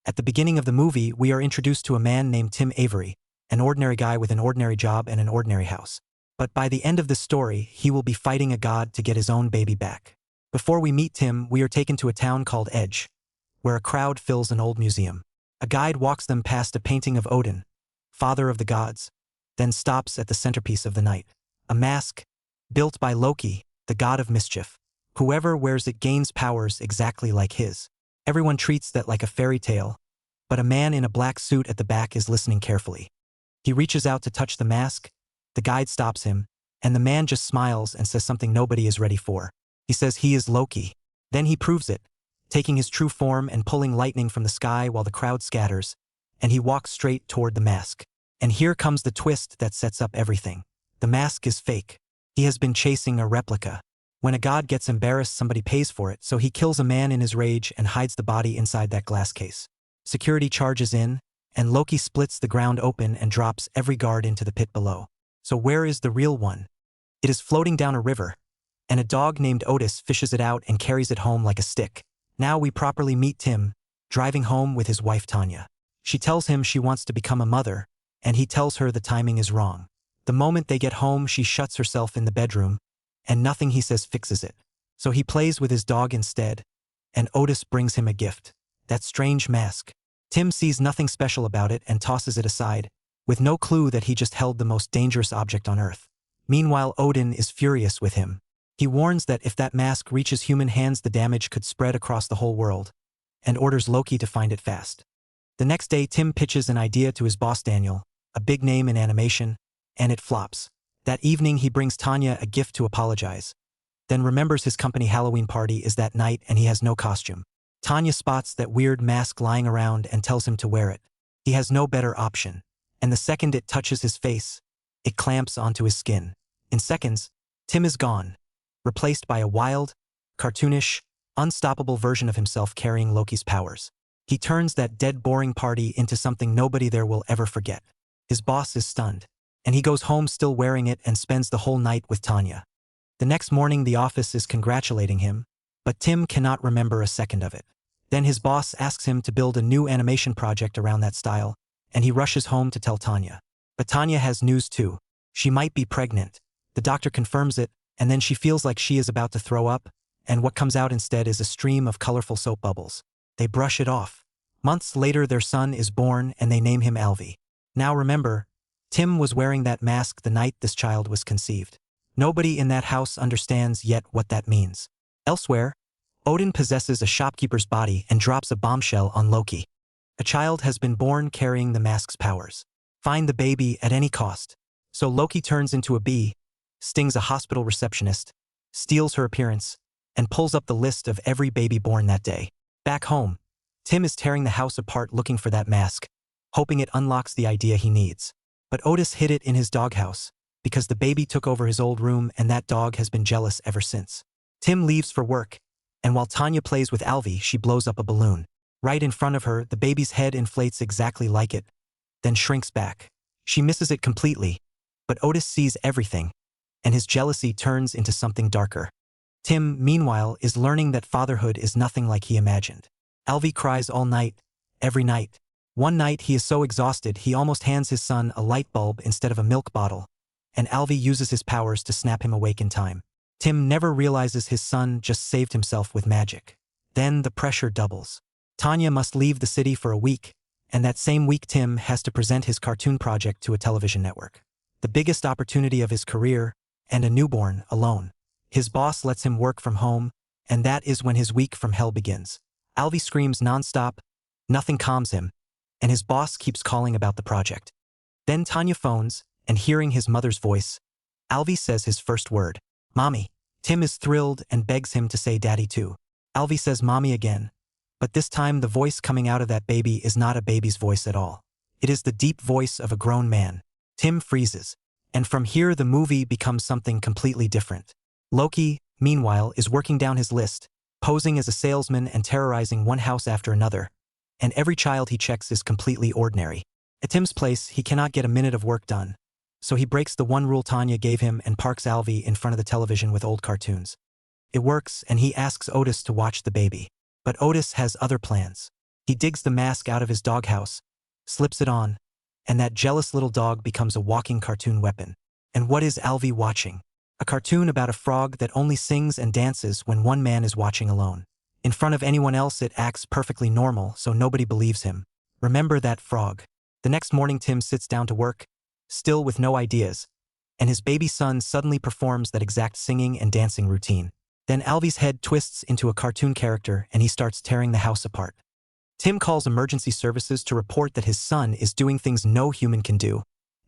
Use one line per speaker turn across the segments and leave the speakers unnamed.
At the beginning of the movie, we are introduced to a man named Tim Avery, an ordinary guy with an ordinary job and an ordinary house. But by the end of the story, he will be fighting a god to get his own baby back. Before we meet Tim, we are taken to a town called Edge, where a crowd fills an old museum. A guide walks them past a painting of Odin, father of the gods, then stops at the centerpiece of the night, a mask built by Loki, the god of mischief. Whoever wears it gains powers exactly like his. Everyone treats that like a fairy tale, but a man in a black suit at the back is listening carefully. He reaches out to touch the mask, the guide stops him, and the man just smiles and says something nobody is ready for. He says he is Loki. Then he proves it, taking his true form and pulling lightning from the sky while the crowd scatters, and he walks straight toward the mask. And here comes the twist that sets up everything. The mask is fake. He has been chasing a replica. When a god gets embarrassed, somebody pays for it, so he kills a man in his rage and hides the body inside that glass case. Security charges in, and Loki splits the ground open and drops every guard into the pit below. So where is the real one? It is floating down a river, and a dog named Otis fishes it out and carries it home like a stick. Now we properly meet Tim, driving home with his wife Tanya. She tells him she wants to become a mother, and he tells her the timing is wrong. The moment they get home, she shuts herself in the bedroom, and nothing he says fixes it. So he plays with his dog instead, and Otis brings him a gift, that strange mask. Tim sees nothing special about it and tosses it aside, with no clue that he just held the most dangerous object on Earth. Meanwhile, Odin is furious with him. He warns that if that mask reaches human hands, the damage could spread across the whole world, and orders Loki to find it fast. The next day, Tim pitches an idea to his boss Daniel, a big name in animation, and it flops. That evening, he brings Tanya a gift to apologize, then remembers his company Halloween party is that night and he has no costume. Tanya spots that weird mask lying around and tells him to wear it. He has no better option, and the second it touches his face, it clamps onto his skin. In seconds, Tim is gone, replaced by a wild, cartoonish, unstoppable version of himself carrying Loki's powers. He turns that dead, boring party into something nobody there will ever forget. His boss is stunned, and he goes home still wearing it and spends the whole night with Tanya. The next morning, the office is congratulating him, but Tim cannot remember a second of it. Then his boss asks him to build a new animation project around that style, and he rushes home to tell Tanya. But Tanya has news too. She might be pregnant. The doctor confirms it, and then she feels like she is about to throw up, and what comes out instead is a stream of colorful soap bubbles. They brush it off. Months later, their son is born, and they name him Alvi. Now remember, Tim was wearing that mask the night this child was conceived. Nobody in that house understands yet what that means. Elsewhere, Odin possesses a shopkeeper's body and drops a bombshell on Loki. A child has been born carrying the mask's powers. Find the baby at any cost. So Loki turns into a bee, stings a hospital receptionist, steals her appearance, and pulls up the list of every baby born that day. Back home, Tim is tearing the house apart looking for that mask, hoping it unlocks the idea he needs. But Otis hid it in his doghouse, because the baby took over his old room and that dog has been jealous ever since. Tim leaves for work, and while Tanya plays with Alvi, she blows up a balloon. Right in front of her, the baby's head inflates exactly like it, then shrinks back. She misses it completely, but Otis sees everything, and his jealousy turns into something darker. Tim, meanwhile, is learning that fatherhood is nothing like he imagined. Alvi cries all night, every night. One night he is so exhausted he almost hands his son a light bulb instead of a milk bottle, and Alvi uses his powers to snap him awake in time. Tim never realizes his son just saved himself with magic. Then the pressure doubles. Tanya must leave the city for a week, and that same week Tim has to present his cartoon project to a television network. The biggest opportunity of his career, and a newborn, alone. His boss lets him work from home, and that is when his week from hell begins. Alvi screams nonstop, nothing calms him, and his boss keeps calling about the project. Then Tanya phones, and hearing his mother's voice, Alvi says his first word, "Mommy." Tim is thrilled and begs him to say daddy too. Alvi says mommy again, but this time the voice coming out of that baby is not a baby's voice at all. It is the deep voice of a grown man. Tim freezes, and from here the movie becomes something completely different. Loki, meanwhile, is working down his list, posing as a salesman and terrorizing one house after another, and every child he checks is completely ordinary. At Tim's place, he cannot get a minute of work done, so he breaks the one rule Tanya gave him and parks Alvi in front of the television with old cartoons. It works, and he asks Otis to watch the baby. But Otis has other plans. He digs the mask out of his doghouse, slips it on, and that jealous little dog becomes a walking cartoon weapon. And what is Alvy watching? A cartoon about a frog that only sings and dances when one man is watching alone. In front of anyone else it acts perfectly normal, so nobody believes him. Remember that frog. The next morning Tim sits down to work, still with no ideas, and his baby son suddenly performs that exact singing and dancing routine. Then Alvy's head twists into a cartoon character and he starts tearing the house apart. Tim calls emergency services to report that his son is doing things no human can do,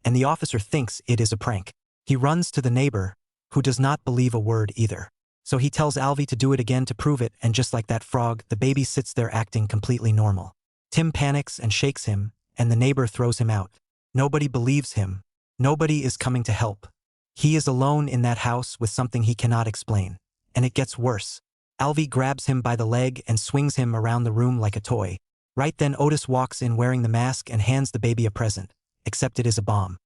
and the officer thinks it is a prank. He runs to the neighbor, who does not believe a word either. So he tells Alvy to do it again to prove it, and just like that frog, the baby sits there acting completely normal. Tim panics and shakes him, and the neighbor throws him out. Nobody believes him. Nobody is coming to help. He is alone in that house with something he cannot explain. And it gets worse. Alvy grabs him by the leg and swings him around the room like a toy. Right then Otis walks in wearing the mask and hands the baby a present, except it is a bomb.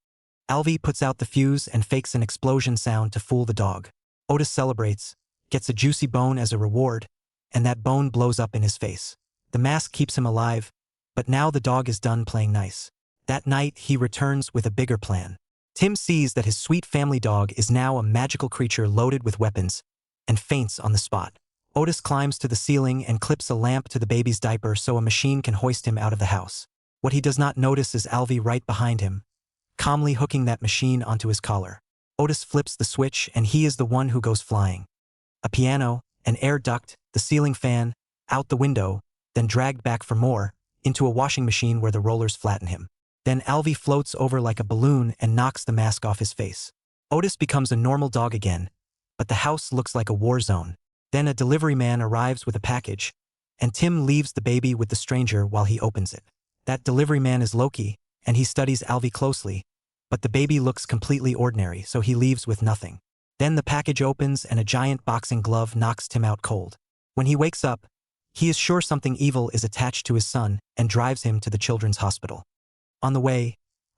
Alvy puts out the fuse and fakes an explosion sound to fool the dog. Otis celebrates, gets a juicy bone as a reward, and that bone blows up in his face. The mask keeps him alive, but now the dog is done playing nice. That night he returns with a bigger plan. Tim sees that his sweet family dog is now a magical creature loaded with weapons, and faints on the spot. Otis climbs to the ceiling and clips a lamp to the baby's diaper so a machine can hoist him out of the house. What he does not notice is Alvy right behind him, calmly hooking that machine onto his collar. Otis flips the switch and he is the one who goes flying. A piano, an air duct, the ceiling fan, out the window, then dragged back for more, into a washing machine where the rollers flatten him. Then Alvy floats over like a balloon and knocks the mask off his face. Otis becomes a normal dog again, but the house looks like a war zone. Then a delivery man arrives with a package, and Tim leaves the baby with the stranger while he opens it. That delivery man is Loki, and he studies Alvy closely, but the baby looks completely ordinary, so he leaves with nothing. Then the package opens and a giant boxing glove knocks Tim out cold. When he wakes up, he is sure something evil is attached to his son and drives him to the children's hospital. On the way,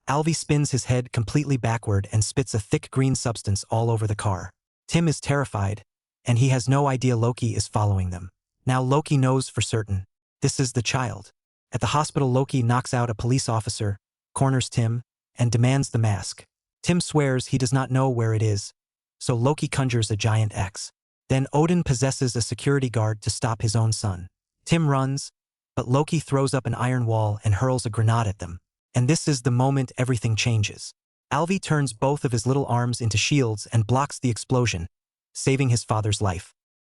Alvy spins his head completely backward and spits a thick green substance all over the car. Tim is terrified, and he has no idea Loki is following them. Now Loki knows for certain. This is the child. At the hospital, Loki knocks out a police officer, corners Tim, and demands the mask. Tim swears he does not know where it is, so Loki conjures a giant axe. Then Odin possesses a security guard to stop his own son. Tim runs, but Loki throws up an iron wall and hurls a grenade at them. And this is the moment everything changes. Alvy turns both of his little arms into shields and blocks the explosion, saving his father's life.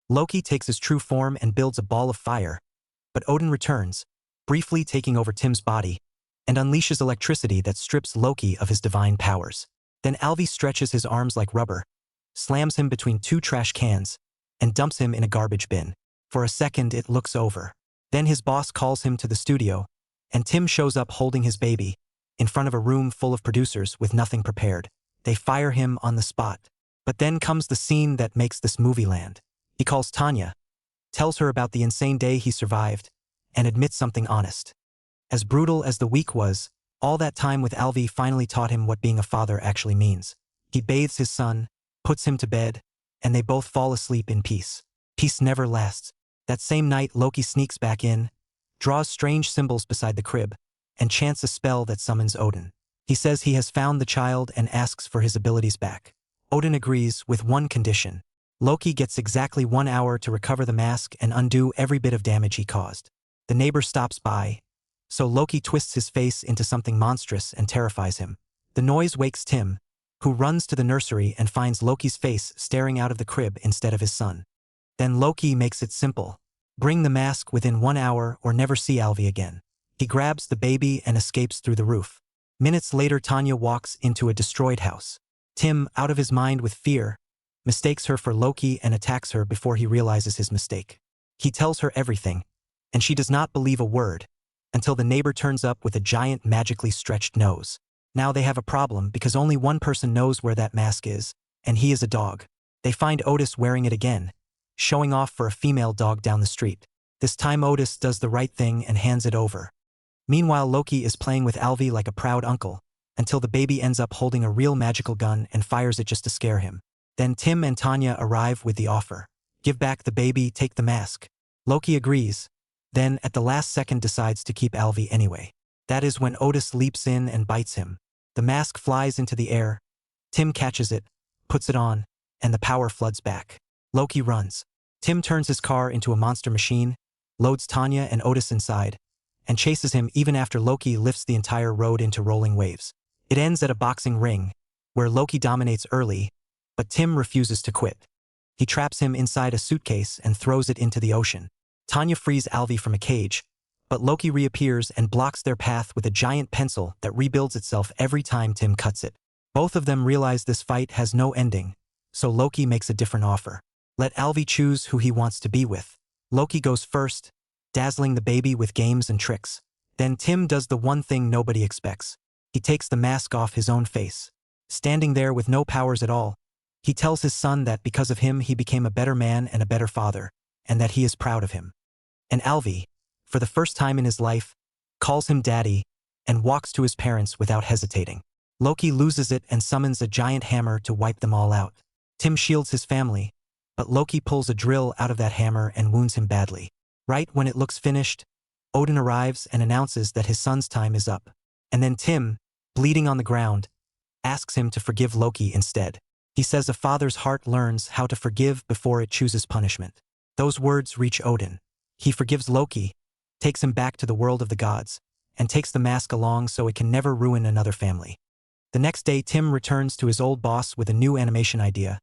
Loki takes his true form and builds a ball of fire, but Odin returns, briefly taking over Tim's body, and unleashes electricity that strips Loki of his divine powers. Then Alvy stretches his arms like rubber, slams him between two trash cans, and dumps him in a garbage bin. For a second it looks over. Then his boss calls him to the studio, and Tim shows up holding his baby, in front of a room full of producers with nothing prepared. They fire him on the spot. But then comes the scene that makes this movie land. He calls Tanya, tells her about the insane day he survived, and admits something honest. As brutal as the week was, all that time with Alvy finally taught him what being a father actually means. He bathes his son, puts him to bed, and they both fall asleep in peace. Peace never lasts. That same night Loki sneaks back in, draws strange symbols beside the crib, and chants a spell that summons Odin. He says he has found the child and asks for his abilities back. Odin agrees with one condition. Loki gets exactly 1 hour to recover the mask and undo every bit of damage he caused. The neighbor stops by, so Loki twists his face into something monstrous and terrifies him. The noise wakes Tim, who runs to the nursery and finds Loki's face staring out of the crib instead of his son. Then Loki makes it simple. Bring the mask within 1 hour or never see Alvy again. He grabs the baby and escapes through the roof. Minutes later Tanya walks into a destroyed house. Tim, out of his mind with fear, mistakes her for Loki and attacks her before he realizes his mistake. He tells her everything, and she does not believe a word, until the neighbor turns up with a giant magically stretched nose. Now they have a problem because only one person knows where that mask is, and he is a dog. They find Otis wearing it again, showing off for a female dog down the street. This time Otis does the right thing and hands it over. Meanwhile Loki is playing with Alvy like a proud uncle, until the baby ends up holding a real magical gun and fires it just to scare him. Then Tim and Tanya arrive with the offer. Give back the baby, take the mask. Loki agrees, then at the last second decides to keep Alvy anyway. That is when Otis leaps in and bites him. The mask flies into the air. Tim catches it, puts it on, and the power floods back. Loki runs. Tim turns his car into a monster machine, loads Tanya and Otis inside, and chases him even after Loki lifts the entire road into rolling waves. It ends at a boxing ring, where Loki dominates early, but Tim refuses to quit. He traps him inside a suitcase and throws it into the ocean. Tanya frees Alvy from a cage, but Loki reappears and blocks their path with a giant pencil that rebuilds itself every time Tim cuts it. Both of them realize this fight has no ending, so Loki makes a different offer. Let Alvy choose who he wants to be with. Loki goes first, dazzling the baby with games and tricks. Then Tim does the one thing nobody expects. He takes the mask off his own face. Standing there with no powers at all, he tells his son that because of him he became a better man and a better father, and that he is proud of him. And Alvy, for the first time in his life, calls him daddy and walks to his parents without hesitating. Loki loses it and summons a giant hammer to wipe them all out. Tim shields his family, but Loki pulls a drill out of that hammer and wounds him badly. Right when it looks finished, Odin arrives and announces that his son's time is up. And then Tim, bleeding on the ground, asks him to forgive Loki instead. He says a father's heart learns how to forgive before it chooses punishment. Those words reach Odin. He forgives Loki, takes him back to the world of the gods, and takes the mask along so it can never ruin another family. The next day, Tim returns to his old boss with a new animation idea,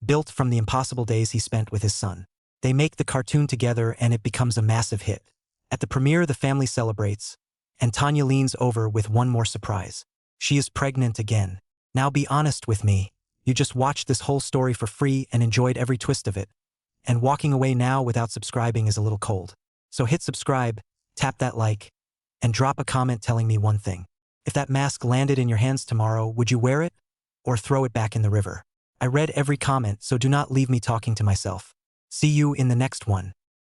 built from the impossible days he spent with his son. They make the cartoon together and it becomes a massive hit. At the premiere, the family celebrates, and Tanya leans over with one more surprise. She is pregnant again. Now be honest with me. You just watched this whole story for free and enjoyed every twist of it. And walking away now without subscribing is a little cold. So hit subscribe, tap that like, and drop a comment telling me one thing. If that mask landed in your hands tomorrow, would you wear it? Or throw it back in the river? I read every comment, so do not leave me talking to myself. See you in the next one.